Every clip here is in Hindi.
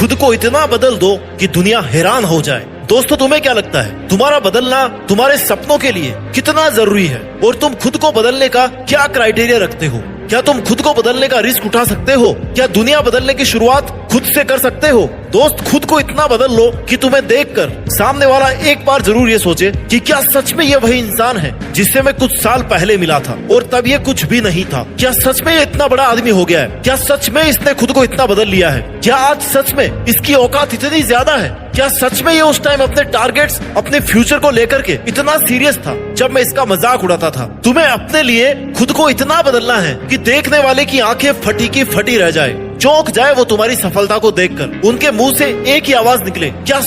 खुद को इतना बदल दो कि दुनिया हैरान हो जाए। दोस्तों, तुम्हें क्या लगता है तुम्हारा बदलना तुम्हारे सपनों के लिए कितना जरूरी है? और तुम खुद को बदलने का क्या क्राइटेरिया रखते हो? क्या तुम खुद को बदलने का रिस्क उठा सकते हो? क्या दुनिया बदलने की शुरुआत खुद से कर सकते हो? दोस्त, खुद को इतना बदल लो कि तुम्हें देखकर सामने वाला एक बार जरूर ये सोचे कि क्या सच में ये वही इंसान है जिससे मैं कुछ साल पहले मिला था और तब ये कुछ भी नहीं था। क्या सच में ये इतना बड़ा आदमी हो गया है? क्या सच में इसने खुद को इतना बदल लिया है? क्या आज सच में इसकी औकात इतनी ज्यादा है? क्या सच में ये उस टाइम अपने टारगेट्स, अपने फ्यूचर को लेकर के इतना सीरियस था जब मैं इसका मजाक उड़ाता था? तुम्हें अपने लिए खुद को इतना बदलना है कि देखने वाले की आंखें फटी की फटी रह जाए, चौंक जाए वो तुम्हारी सफलता को देखकर, उनके मुंह से एक ही आवाज निकले, क्या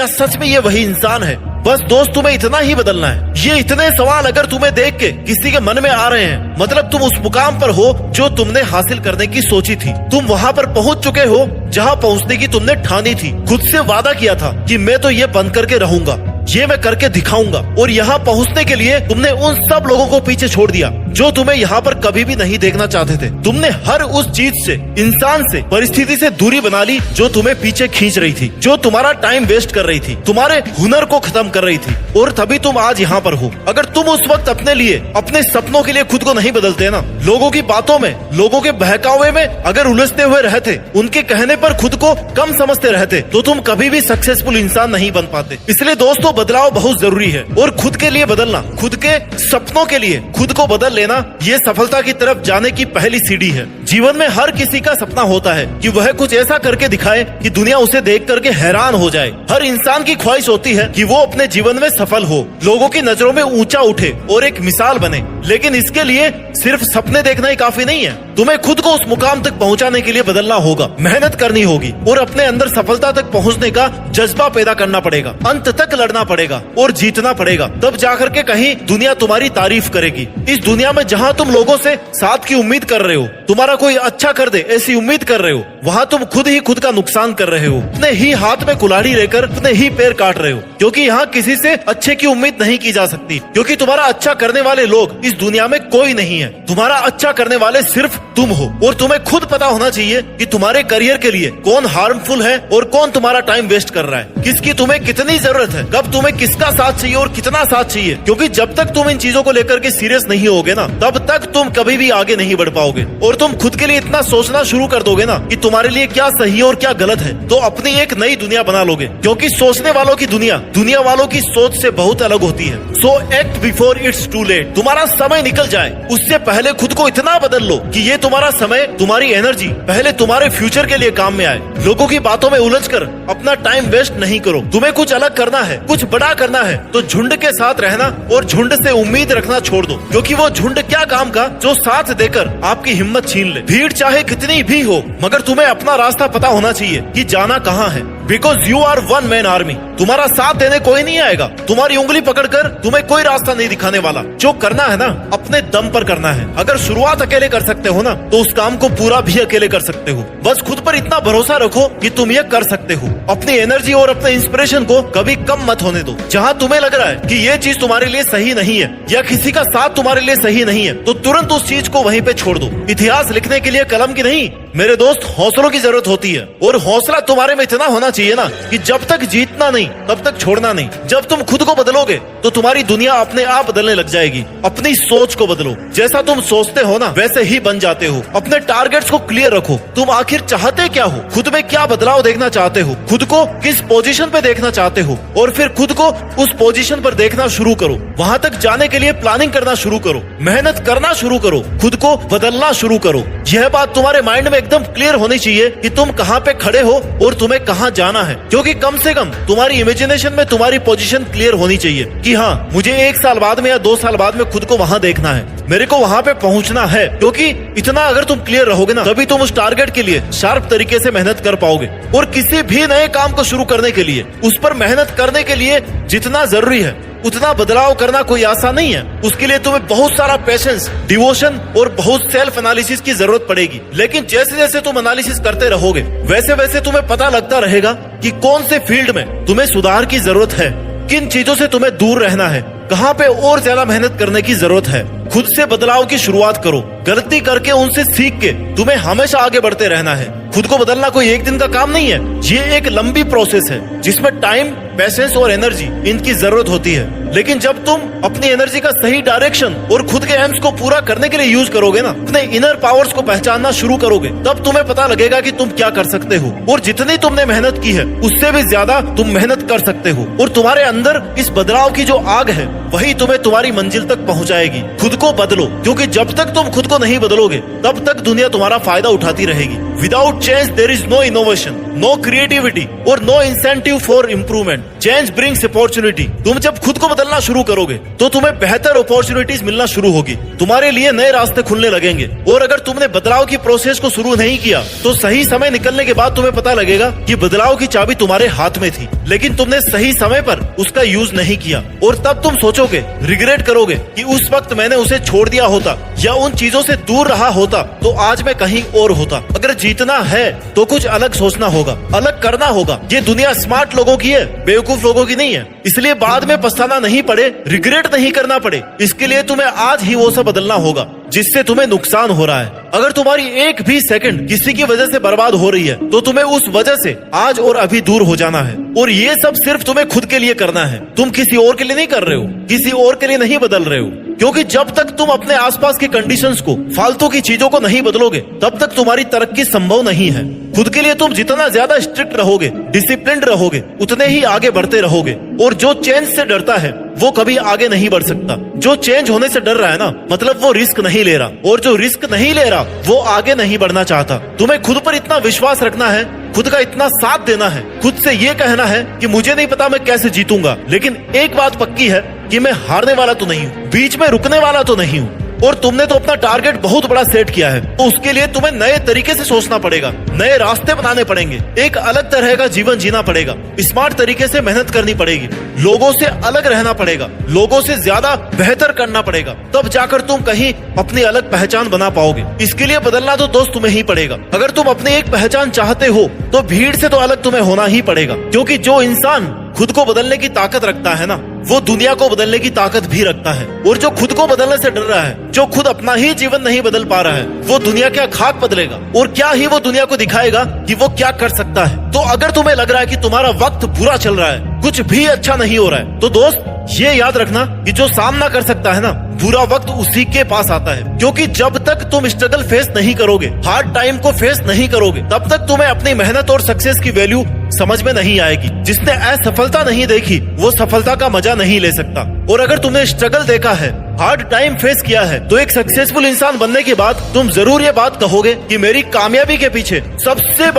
सच में ये वही इंसान है? बस दोस्त, तुम्हें इतना ही बदलना है। ये इतने सवाल अगर तुम्हें देख के किसी के मन में आ रहे हैं, मतलब तुम उस मुकाम पर हो जो तुमने हासिल करने की सोची थी। तुम वहाँ पर पहुँच चुके हो जहाँ पहुँचने की तुमने ठानी थी। खुद से वादा किया था कि मैं तो ये बंद करके रहूंगा, ये मैं करके दिखाऊंगा। और यहाँ पहुँचने के लिए तुमने उन सब लोगों को पीछे छोड़ दिया जो तुम्हें यहाँ पर कभी भी नहीं देखना चाहते थे। तुमने हर उस चीज से, इंसान से, परिस्थिति से दूरी बना ली जो तुम्हें पीछे खींच रही थी, जो तुम्हारा टाइम वेस्ट कर रही थी, तुम्हारे हुनर को खत्म कर रही थी। और तभी तुम आज यहाँ पर हो। अगर तुम उस वक्त अपने लिए, अपने सपनों के लिए खुद को नहीं बदलते ना, लोगों की बातों में, लोगों के बहकावे में अगर उलझते हुए रहते, उनके कहने पर खुद को कम समझते रहते, तो तुम कभी भी सक्सेसफुल इंसान नहीं बन पाते। इसलिए दोस्तों, बदलाव बहुत जरूरी है और खुद के लिए बदलना, खुद के सपनों के लिए खुद को बदल लेना, ये सफलता की तरफ जाने की पहली सीढ़ी है। जीवन में हर किसी का सपना होता है कि वह कुछ ऐसा करके दिखाए कि दुनिया उसे देख करके हैरान हो जाए। हर इंसान की ख्वाहिश होती है कि वो अपने जीवन में सफल हो, लोगों की नजरों में ऊंचा उठे और एक मिसाल बने। लेकिन इसके लिए सिर्फ सपने देखना ही काफी नहीं है। तुम्हें खुद को उस मुकाम तक पहुंचाने के लिए बदलना होगा, मेहनत करनी होगी और अपने अंदर सफलता तक पहुंचने का जज्बा पैदा करना पड़ेगा, अंत तक लड़ना पड़ेगा और जीतना पड़ेगा। तब जाकर के कहीं दुनिया तुम्हारी तारीफ करेगी। इस दुनिया में जहाँ तुम लोगों से साथ की उम्मीद कर रहे हो, तुम्हारा कोई अच्छा कर दे ऐसी उम्मीद कर रहे हो, वहाँ तुम खुद ही खुद का नुकसान कर रहे हो। अपने ही हाथ में कुल्हाड़ी लेकर अपने ही पैर काट रहे हो, क्योंकि यहाँ किसी से अच्छे की उम्मीद नहीं की जा सकती, क्योंकि तुम्हारा अच्छा करने वाले लोग इस दुनिया में कोई नहीं है। तुम्हारा अच्छा करने वाले सिर्फ तुम हो। और तुम्हें खुद पता होना चाहिए कि तुम्हारे करियर के लिए कौन हार्मफुल है और कौन तुम्हारा टाइम वेस्ट कर रहा है, किसकी तुम्हें कितनी जरूरत है, कब तुम्हें किसका साथ चाहिए और कितना साथ चाहिए। क्योंकि जब तक तुम इन चीजों को लेकर के सीरियस नहीं होगे ना, तब तक तुम कभी भी आगे नहीं बढ़ पाओगे। और तुम खुद के लिए इतना सोचना शुरू कर दोगे ना कि तुम्हारे लिए क्या सही और क्या गलत है, तो अपनी एक नई दुनिया बना लोगे। क्योंकि सोचने वालों की दुनिया दुनिया वालों की सोच से बहुत अलग होती है। So act before it's too late. तुम्हारा समय निकल जाए उससे पहले खुद को इतना बदल लो कि ये तुम्हारा समय, तुम्हारी एनर्जी पहले तुम्हारे फ्यूचर के लिए काम में आए। लोगों की बातों में उलझकर अपना टाइम वेस्ट नहीं करो। तुम्हें कुछ अलग करना है, कुछ बड़ा करना है, तो झुंड के साथ रहना और झुंड से उम्मीद रखना छोड़ दो। क्योंकि वो झुंड क्या काम का जो साथ देकर आपकी हिम्मत छीन ले। भीड़ चाहे कितनी भी हो, मगर तुम्हें अपना रास्ता पता होना चाहिए कि जाना कहाँ है। Because you are one man army. तुम्हारा साथ देने कोई नहीं आएगा, तुम्हारी उंगली पकड़कर तुम्हें कोई रास्ता नहीं दिखाने वाला। जो करना है ना, अपने दम पर करना है। अगर शुरुआत अकेले कर सकते हो ना, तो उस काम को पूरा भी अकेले कर सकते हो। बस खुद पर इतना भरोसा रखो कि तुम ये कर सकते हो। अपनी एनर्जी और अपने इंस्पिरेशन को कभी कम मत होने दो। जहाँ तुम्हें लग रहा है कि ये चीज तुम्हारे लिए सही नहीं है या किसी का साथ तुम्हारे लिए सही नहीं है, तो तुरंत उस चीज को वहीं पे छोड़ दो। इतिहास लिखने के लिए कलम की नहीं, मेरे दोस्त, हौसलों की जरूरत होती है। और हौसला तुम्हारे में इतना होना चाहिए ना कि जब तक जीतना नहीं तब तक छोड़ना नहीं। जब तुम खुद को बदलोगे तो तुम्हारी दुनिया अपने आप बदलने लग जाएगी। अपनी सोच को बदलो। जैसा तुम सोचते हो ना, वैसे ही बन जाते हो। अपने टारगेट्स को क्लियर रखो। तुम आखिर चाहते क्या हो, खुद में क्या बदलाव देखना चाहते हो, खुद को किस पोजीशन पे देखना चाहते हो, और फिर खुद को उस पोजीशन पर देखना शुरू करो। वहाँ तक जाने के लिए प्लानिंग करना शुरू करो, मेहनत करना शुरू करो, खुद को बदलना शुरू करो। यह बात तुम्हारे माइंड में एकदम क्लियर होनी चाहिए कि तुम कहाँ पे खड़े हो और तुम्हें कहाँ जाना है। क्योंकि कम से कम तुम्हारी इमेजिनेशन में तुम्हारी पोजीशन क्लियर होनी चाहिए कि हाँ, मुझे 1 साल बाद में या 2 साल बाद में खुद को वहाँ देखना है, मेरे को वहाँ पे पहुँचना है। क्योंकि इतना अगर तुम क्लियर रहोगे ना, तभी तुम उस टारगेट के लिए शार्प तरीके से मेहनत कर पाओगे। और किसी भी नए काम को शुरू करने के लिए, उस पर मेहनत करने के लिए जितना जरूरी है उतना बदलाव करना कोई आसान नहीं है। उसके लिए तुम्हें बहुत सारा पेशेंस, डिवोशन और बहुत सेल्फ एनालिसिस की जरूरत पड़ेगी। लेकिन जैसे जैसे तुम एनालिसिस करते रहोगे, वैसे वैसे तुम्हें पता लगता रहेगा कि कौन से फील्ड में तुम्हें सुधार की जरूरत है, किन चीजों से तुम्हें दूर रहना है, कहाँ पे और ज्यादा मेहनत करने की जरूरत है। खुद से बदलाव की शुरुआत करो। गलती करके उनसे सीख के तुम्हें हमेशा आगे बढ़ते रहना है। खुद को बदलना कोई एक दिन का काम नहीं है, ये एक लंबी प्रोसेस है जिसमें टाइम, पैशंस और एनर्जी इनकी जरूरत होती है। लेकिन जब तुम अपनी एनर्जी का सही डायरेक्शन और खुद के एम्स को पूरा करने के लिए यूज करोगे ना, अपने इनर पावर्स को पहचानना शुरू करोगे, तब तुम्हें पता लगेगा कि तुम क्या कर सकते हो और जितनी तुमने मेहनत की है उससे भी ज्यादा तुम मेहनत कर सकते हो। और तुम्हारे अंदर इस बदलाव की जो आग है वही तुम्हें तुम्हारी मंजिल तक पहुंचाएगी। खुद को बदलो, क्योंकि जब तक तुम खुद को नहीं बदलोगे तब तक दुनिया तुम्हारा फायदा उठाती रहेगी। Without change there is no innovation, no creativity और no incentive for improvement. Change brings opportunity. तुम जब खुद को बदलना शुरू करोगे तो तुम्हें बेहतर अपॉर्चुनिटीज मिलना शुरू होगी, तुम्हारे लिए नए रास्ते खुलने लगेंगे। और अगर तुमने बदलाव की प्रोसेस को शुरू नहीं किया तो सही समय निकलने के बाद तुम्हें पता लगेगा कि बदलाव की चाबी तुम्हारे हाथ में थी, लेकिन तुमने सही समय पर उसका यूज नहीं किया। और तब तुम सोचोगे, रिग्रेट करोगे कि उस वक्त मैंने उसे छोड़ दिया होता या उन चीजों से दूर रहा होता तो आज मैं कहीं और होता। अगर जीतना है तो कुछ अलग सोचना होगा, अलग करना होगा। ये दुनिया स्मार्ट लोगों की है, बेवकूफ लोगों की नहीं है। इसलिए बाद में पछताना नहीं पड़े, रिग्रेट नहीं करना पड़े, इसके लिए तुम्हें आज ही वो सब बदलना होगा जिससे तुम्हें नुकसान हो रहा है। अगर तुम्हारी एक भी सेकंड किसी की वजह से बर्बाद हो रही है तो तुम्हें उस वजह से आज और अभी दूर हो जाना है। और ये सब सिर्फ तुम्हें खुद के लिए करना है, तुम किसी और के लिए नहीं कर रहे हो, किसी और के लिए नहीं बदल रहे हो। क्योंकि जब तक तुम अपने आसपास के कंडीशंस को, फालतू की चीजों को नहीं बदलोगे तब तक तुम्हारी तरक्की संभव नहीं है। खुद के लिए तुम जितना ज्यादा स्ट्रिक्ट रहोगे, डिसिप्लिन्ड रहोगे, उतने ही आगे बढ़ते रहोगे। और जो चेंज से डरता है वो कभी आगे नहीं बढ़ सकता। जो चेंज होने से डर रहा है ना, मतलब वो रिस्क नहीं ले रहा, और जो रिस्क नहीं ले रहा वो आगे नहीं बढ़ना चाहता। तुम्हें खुद पर इतना विश्वास रखना है, खुद का इतना साथ देना है, खुद से ये कहना है कि मुझे नहीं पता मैं कैसे जीतूंगा, लेकिन एक बात पक्की है कि मैं हारने वाला तो नहीं हूँ, बीच में रुकने वाला तो नहीं हूँ। और तुमने तो अपना टारगेट बहुत बड़ा सेट किया है, तो उसके लिए तुम्हें नए तरीके से सोचना पड़ेगा, नए रास्ते बनाने पड़ेंगे, एक अलग तरह का जीवन जीना पड़ेगा, स्मार्ट तरीके से मेहनत करनी पड़ेगी, लोगों से अलग रहना पड़ेगा, लोगों से ज्यादा बेहतर करना पड़ेगा, तब जाकर तुम कहीं अपनी अलग पहचान बना पाओगे। इसके लिए बदलना तो दोस्त तुम्हें ही पड़ेगा। अगर तुम अपनी एक पहचान चाहते हो तो भीड़ से तो अलग तुम्हें होना ही पड़ेगा, क्योंकि जो इंसान खुद को बदलने की ताकत रखता है ना, वो दुनिया को बदलने की ताकत भी रखता है। और जो खुद को बदलने से डर रहा है, जो खुद अपना ही जीवन नहीं बदल पा रहा है, वो दुनिया क्या खाक बदलेगा और क्या ही वो दुनिया को दिखाएगा कि वो क्या कर सकता है। तो अगर तुम्हें लग रहा है कि तुम्हारा वक्त बुरा चल रहा है, कुछ भी अच्छा नहीं हो रहा है, तो दोस्त ये याद रखना कि जो सामना कर सकता है ना, बुरा वक्त उसी के पास आता है। क्योंकि जब तक तुम स्ट्रगल फेस नहीं करोगे, हार्ड टाइम को फेस नहीं करोगे, तब तक तुम्हें अपनी मेहनत और सक्सेस की वैल्यू समझ में नहीं आएगी। जिसने असफलता नहीं देखी वो सफलता का मजा नहीं ले सकता। और अगर तुमने स्ट्रगल देखा है, हार्ड टाइम फेस किया है, तो एक सक्सेसफुल इंसान बनने के बाद तुम जरूर ये बात कहोगे कि मेरी कामयाबी के पीछे सबसे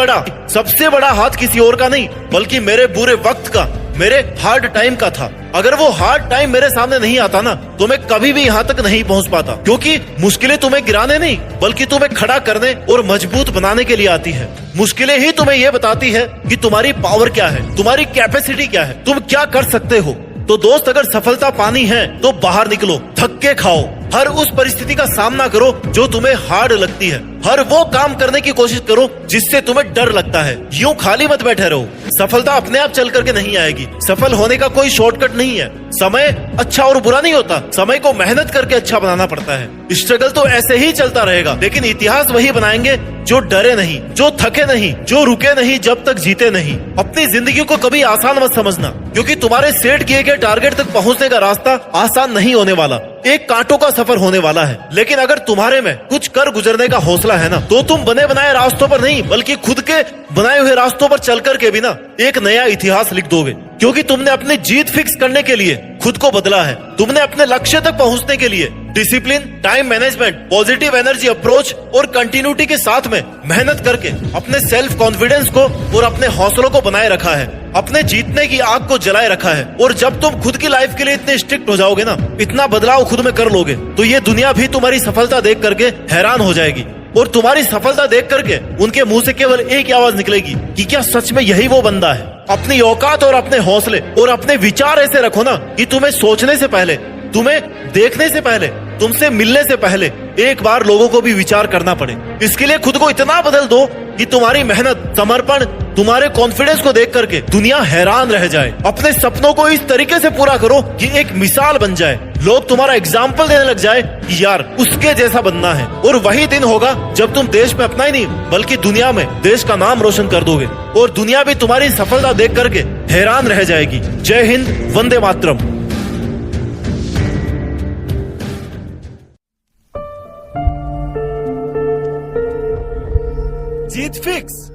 बड़ा हाथ किसी और का नहीं, बल्कि मेरे बुरे वक्त का, मेरे हार्ड टाइम का था। अगर वो हार्ड टाइम मेरे सामने नहीं आता ना, तो मैं कभी भी यहाँ तक नहीं पहुँच पाता। क्योंकि मुश्किलें तुम्हें गिराने नहीं, बल्कि तुम्हें खड़ा करने और मजबूत बनाने के लिए आती है। मुश्किलें ही तुम्हें ये बताती है कि तुम्हारी पावर क्या है, तुम्हारी कैपेसिटी क्या है, तुम क्या कर सकते हो। तो दोस्त, अगर सफलता पानी है तो बाहर निकलो, धक्के खाओ, हर उस परिस्थिति का सामना करो जो तुम्हें हार्ड लगती है, हर वो काम करने की कोशिश करो जिससे तुम्हें डर लगता है। यूं खाली मत बैठे रहो। सफलता अपने आप चल करके नहीं आएगी, सफल होने का कोई शॉर्टकट नहीं है। समय अच्छा और बुरा नहीं होता, समय को मेहनत करके अच्छा बनाना पड़ता है। स्ट्रगल तो ऐसे ही चलता रहेगा, लेकिन इतिहास वही बनाएंगे जो डरे नहीं, जो थके नहीं, जो रुके नहीं जब तक जीते नहीं। अपनी जिंदगी को कभी आसान मत समझना, क्योंकि तुम्हारे सेट किए गए टारगेट तक पहुंचने का रास्ता आसान नहीं होने वाला, एक कांटों का सफर होने वाला है। लेकिन अगर तुम्हारे में कुछ कर गुजरने का हौसला है ना, तो तुम बने बनाए रास्तों पर नहीं, बल्कि खुद के बनाए हुए रास्तों पर चल करके भी ना एक नया इतिहास लिख दोगे। क्योंकि तुमने अपनी जीत फिक्स करने के लिए खुद को बदला है, तुमने अपने लक्ष्य तक पहुंचने के लिए discipline, time management, positive energy approach और कंटिन्यूटी के साथ में मेहनत करके अपने सेल्फ कॉन्फिडेंस को और अपने हौसलों को बनाए रखा है, अपने जीतने की आग को जलाए रखा है। और जब तुम खुद की लाइफ के लिए इतने स्ट्रिक्ट हो जाओगे ना, इतना बदलाव खुद में कर लोगे, तो ये दुनिया भी तुम्हारी सफलता देख करके हैरान हो जाएगी। और तुम्हारी सफलता देख करके उनके मुंह से केवल एक आवाज निकलेगी कि क्या सच में यही वो बंदा है। अपनी औकात और अपने हौसले और अपने विचार ऐसे रखो ना कि तुम्हें सोचने से पहले, तुम्हें देखने से पहले, तुमसे मिलने से पहले एक बार लोगों को भी विचार करना पड़े। इसके लिए खुद को इतना बदल दो कि तुम्हारी मेहनत, समर्पण तुम्हारे कॉन्फिडेंस को देख करके दुनिया हैरान रह जाए। अपने सपनों को इस तरीके से पूरा करो कि एक मिसाल बन जाए, लोग तुम्हारा एग्जाम्पल देने लग जाए कि यार उसके जैसा बनना है। और वही दिन होगा जब तुम देश में अपना ही नहीं बल्कि दुनिया में देश का नाम रोशन कर दोगे और दुनिया भी तुम्हारी सफलता देख करके हैरान रह जाएगी। जय हिंद, वंदे मातरम। जीत फिक्स।